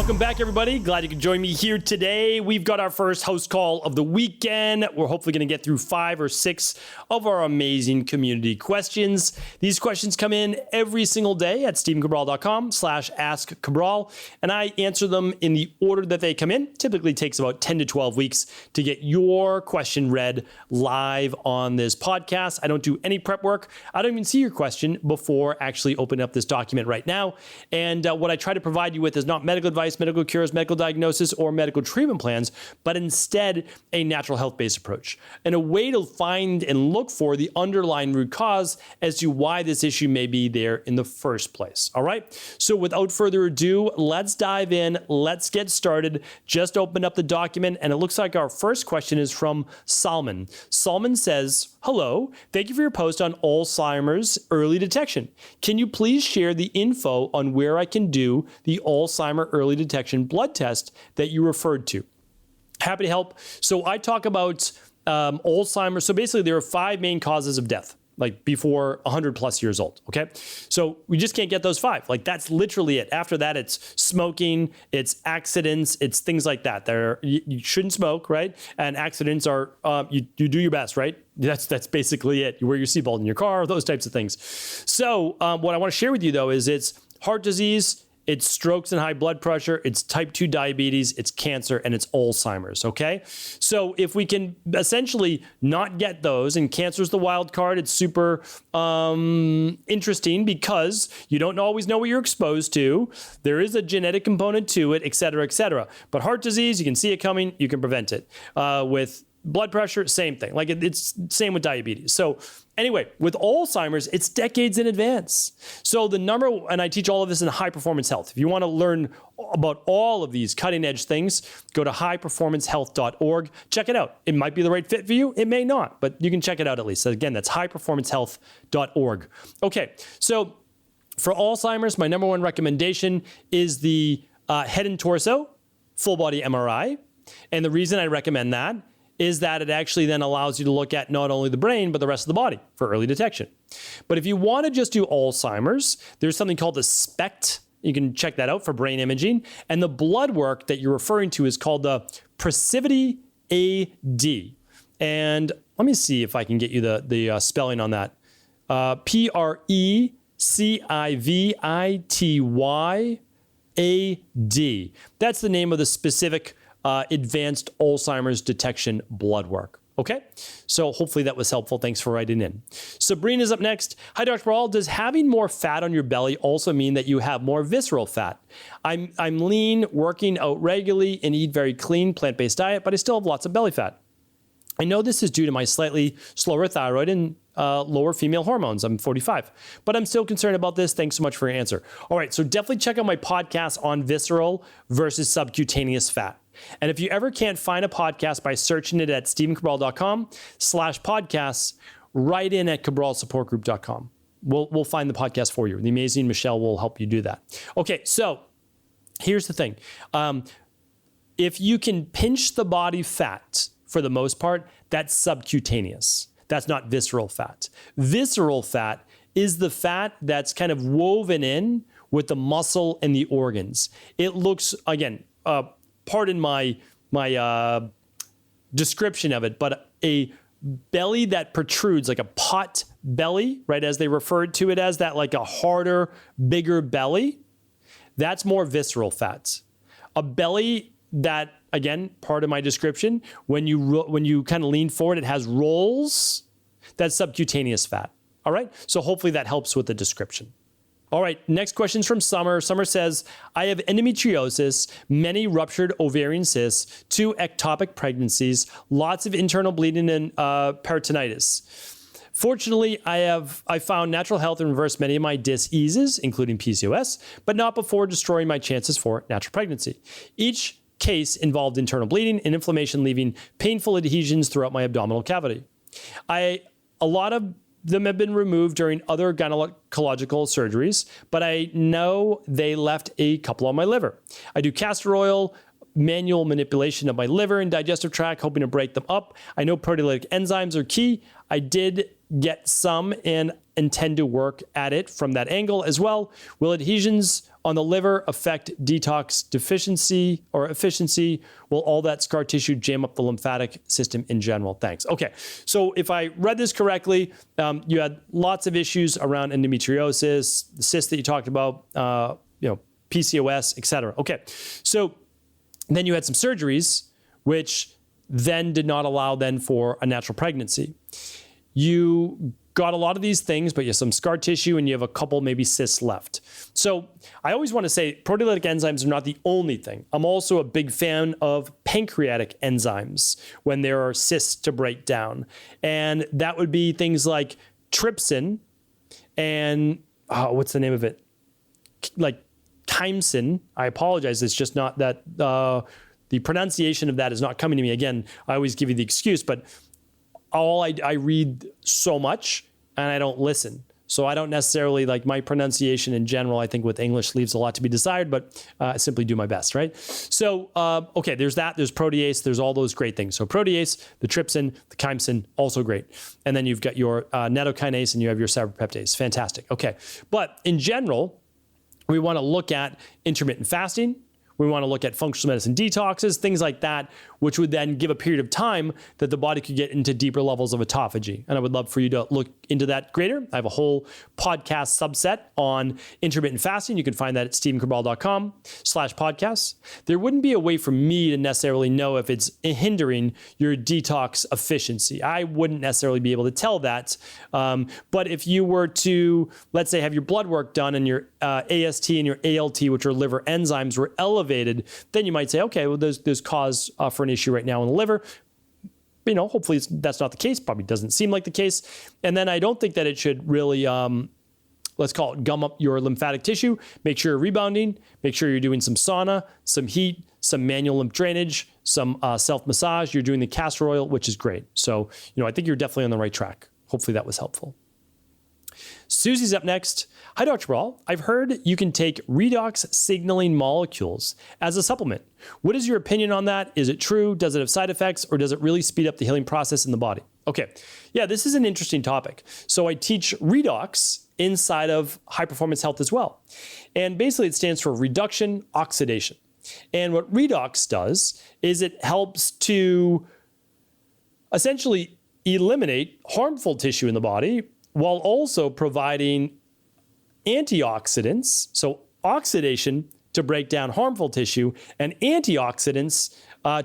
Welcome back, everybody. Glad you could join me here today. We've got our first house call of the weekend. We're hopefully going to get through 5 or 6 of our amazing community questions. These questions come in every single day at stevencabral.com/askcabral, and I answer them in the order that they come in. Typically takes about 10 to 12 weeks to get your question read live on this podcast. I don't do any prep work. I don't even see your question before actually opening up this document right now. And what I try to provide you with is not medical advice, medical cures, medical diagnosis, or medical treatment plans, but instead a natural health-based approach and a way to find and look for the underlying root cause as to why this issue may be there in the first place. All right. So without further ado, let's dive in. Let's get started. Just open up the document, and it looks like our first question is from Salman. Salman says, "Hello, thank you for your post on Alzheimer's early detection. Can you please share the info on where I can do the Alzheimer early detection blood test that you referred to?" Happy to help. So I talk about Alzheimer's. So basically there are 5 main causes of death, like before 100 plus years old. Okay. So we just can't get those 5. Like that's literally it. After that, it's smoking, it's accidents, it's things like that. You shouldn't smoke, right? And accidents are, you do your best, right? That's basically it. You wear your seatbelt in your car, those types of things. So what I want to share with you though, is it's heart disease, it's strokes and high blood pressure, it's type 2 diabetes, it's cancer, and it's Alzheimer's, okay? So if we can essentially not get those, and cancer's the wild card, it's super interesting because you don't always know what you're exposed to. There is a genetic component to it, et cetera, et cetera. But heart disease, you can see it coming, you can prevent it. With blood pressure, same thing. Like it's same with diabetes. So anyway, with Alzheimer's, it's decades in advance. So the number, and I teach all of this in High Performance Health. If you want to learn about all of these cutting edge things, go to highperformancehealth.org. Check it out. It might be the right fit for you. It may not, but you can check it out at least. So again, that's highperformancehealth.org. Okay. So for Alzheimer's, my number one recommendation is the head and torso full body MRI. And the reason I recommend that is that it actually then allows you to look at not only the brain, but the rest of the body for early detection. But if you want to just do Alzheimer's, there's something called the SPECT. You can check that out for brain imaging. And the blood work that you're referring to is called the Precivity AD. And let me see if I can get you the spelling on that. Precivity AD. That's the name of the specific advanced Alzheimer's detection blood work. Okay, so hopefully that was helpful. Thanks for writing in. Sabrina's up next. Hi, Dr. Cabral. Does having more fat on your belly also mean that you have more visceral fat? I'm lean, working out regularly, and eat very clean plant-based diet, but I still have lots of belly fat. I know this is due to my slightly slower thyroid and lower female hormones. I'm 45, but I'm still concerned about this. Thanks so much for your answer. All right, so definitely check out my podcast on visceral versus subcutaneous fat. And if you ever can't find a podcast by searching it at stevencabral.com/podcasts, write in at cabralsupportgroup.com. We'll find the podcast for you. The amazing Michelle will help you do that. Okay, so here's the thing. If you can pinch the body fat, for the most part, that's subcutaneous. That's not visceral fat. Visceral fat is the fat that's kind of woven in with the muscle and the organs. It looks, again, pardon my description of it, but a belly that protrudes like a pot belly, right? As they referred to it as that, like a harder, bigger belly, that's more visceral fat. A belly that, again, part of my description, when you kind of lean forward, it has rolls, that's subcutaneous fat. All right. So hopefully that helps with the description. All right, next question is from Summer. Summer says, I have endometriosis, many ruptured ovarian cysts, 2 ectopic pregnancies, lots of internal bleeding and peritonitis. Fortunately, I found natural health and reversed many of my dis-eases, including PCOS, but not before destroying my chances for natural pregnancy. Each case involved internal bleeding and inflammation, leaving painful adhesions throughout my abdominal cavity. A lot of them have been removed during other gynecological surgeries, but I know they left a couple on my liver. I do castor oil, manual manipulation of my liver and digestive tract, hoping to break them up. I know proteolytic enzymes are key. I did get some and intend to work at it from that angle as well. Will adhesions on the liver affect detox deficiency or efficiency? Will all that scar tissue jam up the lymphatic system in general? Thanks. Okay, so if I read this correctly, you had lots of issues around endometriosis, the cyst that you talked about, PCOS, et cetera. Okay, so then you had some surgeries, which then did not allow then for a natural pregnancy. You got a lot of these things, but you have some scar tissue and you have a couple maybe cysts left. So I always want to say proteolytic enzymes are not the only thing. I'm also a big fan of pancreatic enzymes when there are cysts to break down. And that would be things like trypsin and, what's the name of it? Like chymosin. I apologize. It's just not that, the pronunciation of that is not coming to me. Again, I always give you the excuse, but I read so much and I don't listen. So I don't necessarily like my pronunciation in general. I think with English leaves a lot to be desired, but I simply do my best, right? So, okay, there's that. There's protease. There's all those great things. So protease, the trypsin, the chymosin, also great. And then you've got your nattokinase and you have your cyberpeptase. Fantastic. Okay. But in general, we want to look at intermittent fasting. We want to look at functional medicine detoxes, things like that, which would then give a period of time that the body could get into deeper levels of autophagy. And I would love for you to look into that greater. I have a whole podcast subset on intermittent fasting. You can find that at stephencabral.com/podcasts. There wouldn't be a way for me to necessarily know if it's hindering your detox efficiency. I wouldn't necessarily be able to tell that. But if you were to, let's say, have your blood work done and your AST and your ALT, which are liver enzymes, were elevated, then you might say, okay, well, there's cause for an issue right now in the liver. Hopefully that's not the case. Probably doesn't seem like the case. And then I don't think that it should really, let's call it gum up your lymphatic tissue. Make sure you're rebounding. Make sure you're doing some sauna, some heat, some manual lymph drainage, some self-massage. You're doing the castor oil, which is great. So, I think you're definitely on the right track. Hopefully that was helpful. Susie's up next. Hi, Dr. Cabral. I've heard you can take redox signaling molecules as a supplement. What is your opinion on that? Is it true? Does it have side effects, or does it really speed up the healing process in the body? Okay. Yeah, this is an interesting topic. So I teach redox inside of high performance health as well. And basically it stands for reduction oxidation. And what redox does is it helps to essentially eliminate harmful tissue in the body while also providing antioxidants, so oxidation to break down harmful tissue, and antioxidants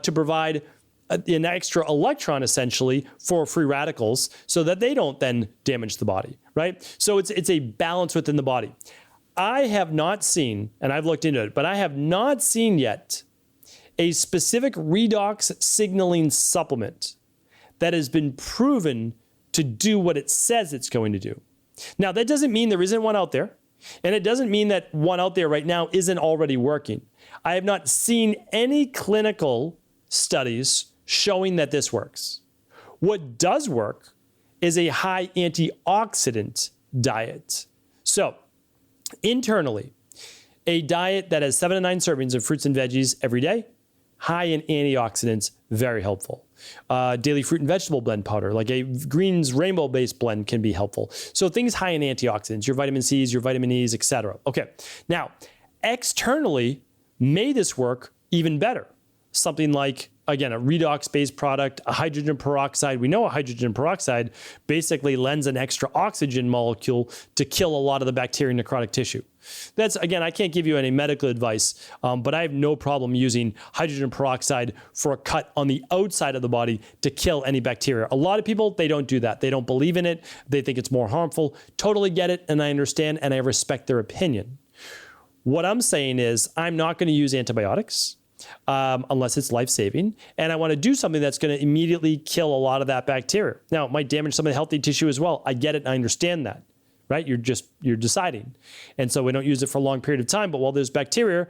to provide an extra electron essentially for free radicals so that they don't then damage the body, right? So it's a balance within the body. I have not seen, and I've looked into it, but I have not seen yet a specific redox signaling supplement that has been proven to do what it says it's going to do. Now, that doesn't mean there isn't one out there, and it doesn't mean that one out there right now isn't already working. I have not seen any clinical studies showing that this works. What does work is a high antioxidant diet. So, internally, a diet that has 7 to 9 servings of fruits and veggies every day, high in antioxidants, very helpful. Daily fruit and vegetable blend powder, like a greens rainbow-based blend, can be helpful. So things high in antioxidants, your vitamin C's, your vitamin E's, etc. Okay, now, externally, may this work even better? Something like, again, a redox-based product, a hydrogen peroxide. We know a hydrogen peroxide basically lends an extra oxygen molecule to kill a lot of the bacteria in necrotic tissue. That's, again, I can't give you any medical advice, but I have no problem using hydrogen peroxide for a cut on the outside of the body to kill any bacteria. A lot of people, they don't do that. They don't believe in it. They think it's more harmful. Totally get it, and I understand, and I respect their opinion. What I'm saying is I'm not going to use antibiotics unless it's life-saving, and I want to do something that's going to immediately kill a lot of that bacteria. Now, it might damage some of the healthy tissue as well. I get it, and I understand that. Right? You're deciding. And so we don't use it for a long period of time, but while there's bacteria,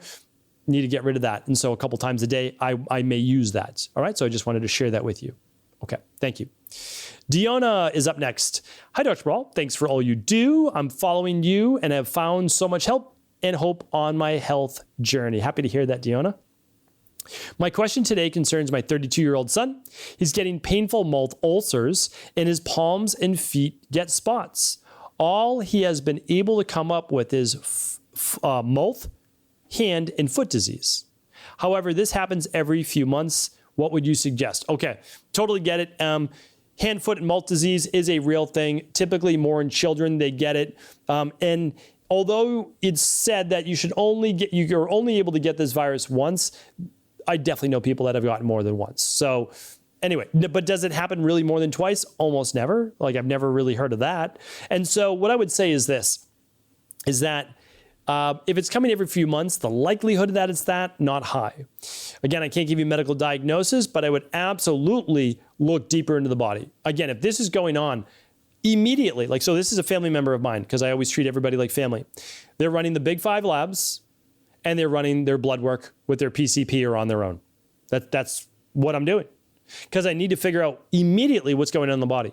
you need to get rid of that. And so a couple times a day, I may use that. All right. So I just wanted to share that with you. Okay. Thank you. Diona is up next. Hi, Dr. Cabral. Thanks for all you do. I'm following you and have found so much help and hope on my health journey. Happy to hear that, Diona. My question today concerns my 32-year-old son. He's getting painful mouth ulcers, and his palms and feet get spots. All he has been able to come up with is mouth hand and foot disease. However, this happens every few months. What would you suggest? Okay, totally get it. Hand, foot, and mouth disease is a real thing. Typically more in children, they get it. And although it's said that you're only able to get this virus once, I definitely know people that have gotten more than once. So anyway, but does it happen really more than twice? Almost never. Like, I've never really heard of that. And so what I would say is this, is that if it's coming every few months, the likelihood that it's that, not high. Again, I can't give you a medical diagnosis, but I would absolutely look deeper into the body. Again, if this is going on immediately, like, so this is a family member of mine, because I always treat everybody like family. They're running the big 5 labs, and they're running their blood work with their PCP or on their own. That's what I'm doing, because I need to figure out immediately what's going on in the body.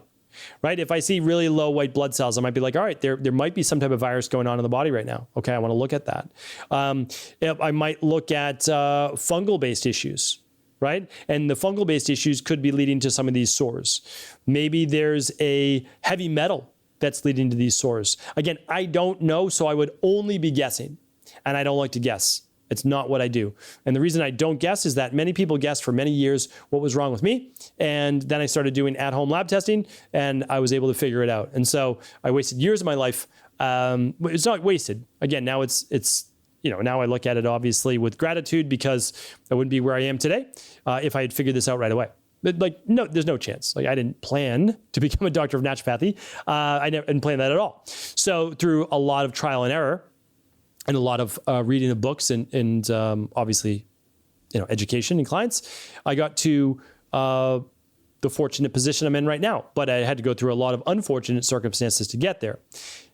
Right? If I see really low white blood cells, I might be like, all right, there might be some type of virus going on in the body right now. Okay, I want to look at that. I might look at fungal-based issues, right? And the fungal-based issues could be leading to some of these sores. Maybe there's a heavy metal that's leading to these sores. Again, I don't know, so I would only be guessing. And I don't like to guess. It's not what I do. And the reason I don't guess is that many people guessed for many years what was wrong with me. And then I started doing at-home lab testing, and I was able to figure it out. And so I wasted years of my life. It's not wasted. Again, now it's now I look at it obviously with gratitude, because I wouldn't be where I am today if I had figured this out right away. But no, there's no chance. Like, I didn't plan to become a doctor of naturopathy. I didn't plan that at all. So through a lot of trial and error, and a lot of reading of books and obviously, education and clients, I got to the fortunate position I'm in right now. But I had to go through a lot of unfortunate circumstances to get there.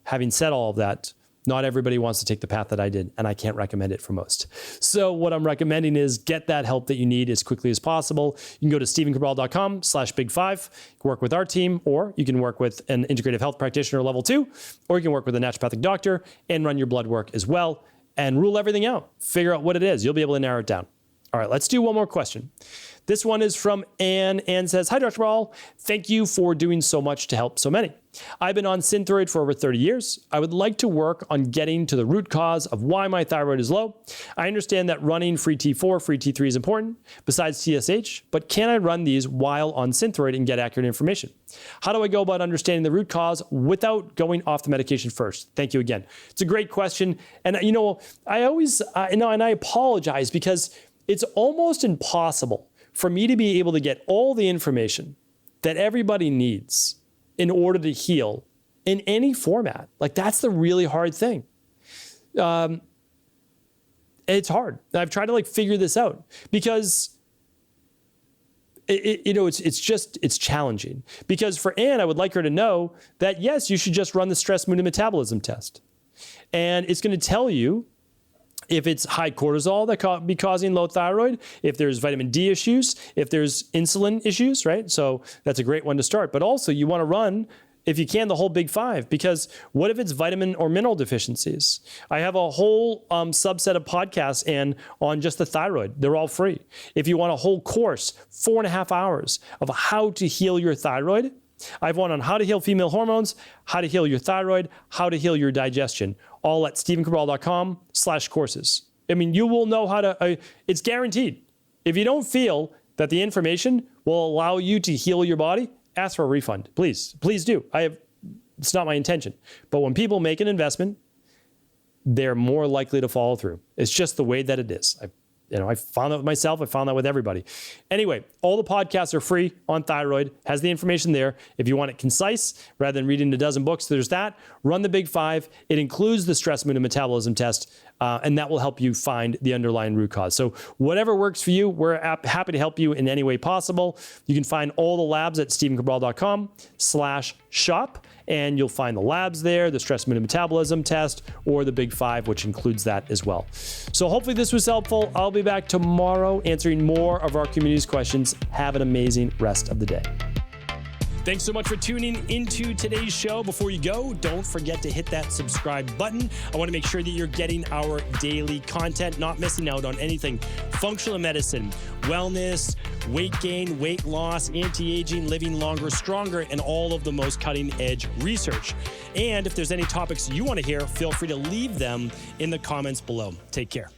Having said all of that, not everybody wants to take the path that I did, and I can't recommend it for most. So what I'm recommending is get that help that you need as quickly as possible. You can go to stevencabral.com/big5, work with our team, or you can work with an integrative health practitioner level 2, or you can work with a naturopathic doctor and run your blood work as well and rule everything out. Figure out what it is. You'll be able to narrow it down. All right, let's do one more question. This one is from Anne. Anne says, hi, Dr. Cabral. Thank you for doing so much to help so many. I've been on Synthroid for over 30 years. I would like to work on getting to the root cause of why my thyroid is low. I understand that running free T4, free T3 is important, besides TSH, but can I run these while on Synthroid and get accurate information? How do I go about understanding the root cause without going off the medication first? Thank you again. It's a great question. And I always, and I apologize, because it's almost impossible for me to be able to get all the information that everybody needs in order to heal in any format. Like, that's the really hard thing. It's hard. I've tried to figure this out, because it's challenging. Because for Anne, I would like her to know that yes, you should just run the stress, mood, and metabolism test. And it's going to tell you if it's high cortisol that could be causing low thyroid, if there's vitamin D issues, if there's insulin issues, right? So that's a great one to start. But also you want to run, if you can, the whole big 5, because what if it's vitamin or mineral deficiencies? I have a whole subset of podcasts on just the thyroid. They're all free. If you want a whole course, 4.5 hours of how to heal your thyroid, I have one on how to heal female hormones, how to heal your thyroid, how to heal your digestion, all at stevencabral.com/courses. I mean, you will know how to, it's guaranteed. If you don't feel that the information will allow you to heal your body, ask for a refund. Please do. It's not my intention. But when people make an investment, they're more likely to follow through. It's just the way that it is. I found that with myself. I found that with everybody. Anyway, all the podcasts are free on thyroid. Has the information there. If you want it concise, rather than reading a dozen books, there's that. Run the big 5. It includes the stress, mood, and metabolism test, and that will help you find the underlying root cause. So whatever works for you, we're happy to help you in any way possible. You can find all the labs at stevencabral.com/shop. And you'll find the labs there, the stress, mood, and metabolism test, or the big 5, which includes that as well. So hopefully this was helpful. I'll be back tomorrow answering more of our community's questions. Have an amazing rest of the day. Thanks so much for tuning into today's show. Before you go, don't forget to hit that subscribe button. I want to make sure that you're getting our daily content, not missing out on anything functional medicine, wellness, weight gain, weight loss, anti-aging, living longer, stronger, and all of the most cutting-edge research. And if there's any topics you want to hear, feel free to leave them in the comments below. Take care.